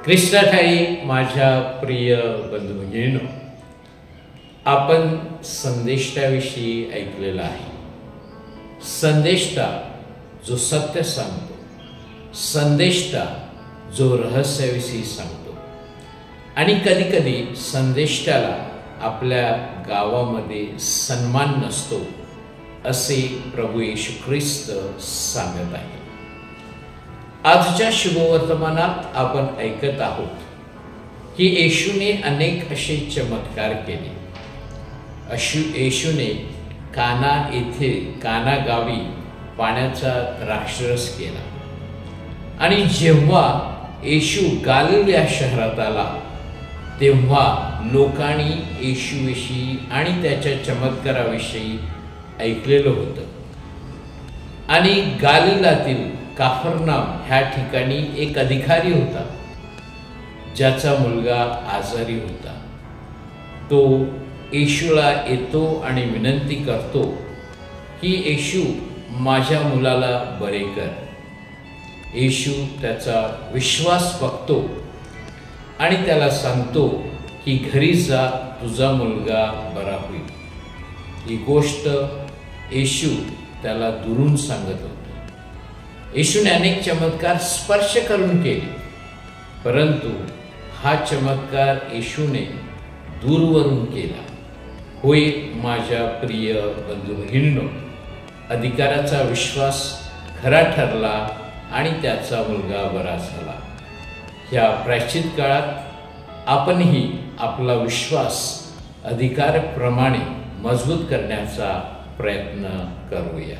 ख्रिस्ताठाई माझ्या प्रिय बंधू भगिनींनो, आपण संदेष्टाविषयी ऐकलेलं आहे. संदेष्टा जो सत्य सांगतो, संदेष्टा जो रहस्याविषयी सांगतो. आणि कधीकधी संदेष्टाला आपल्या गावामध्ये सन्मान नसतो असे प्रभू येशू ख्रिस्त सांगत आहे. आजच्या शुभवर्तमानात आपण ऐकत आहोत की येशूने अनेक असे चमत्कार केले. येशूने काना गावी पाण्याचा द्राक्षरस केला. आणि जेव्हा येशू गालिल या शहरात आला तेव्हा लोकांनी येशूविषयी आणि त्याच्या चमत्काराविषयी ऐकलेलं होतं. आणि गालिलातील काफरनाम ह्या ठिकाणी एक अधिकारी होता ज्याचा मुलगा आजारी होता. तो येशूला येतो आणि विनंती करतो की येशू, माझ्या मुलाला बरे कर. येशू त्याचा विश्वास बघतो आणि त्याला सांगतो की घरी जा, तुझा मुलगा बरा होईल. ही गोष्ट येशू त्याला दुरून सांगत होता. येशूने अनेक चमत्कार स्पर्श करून केले, परंतु हा चमत्कार येशूने दूरवरून केला. होय माझ्या प्रिय बंधू भगिनींनो, अधिकाराचा विश्वास खरा ठरला आणि त्याचा मुलगा बरा झाला. ह्या प्रायश्चित काळात आपणही आपला विश्वास अधिकाराप्रमाणे मजबूत करण्याचा प्रयत्न करूया.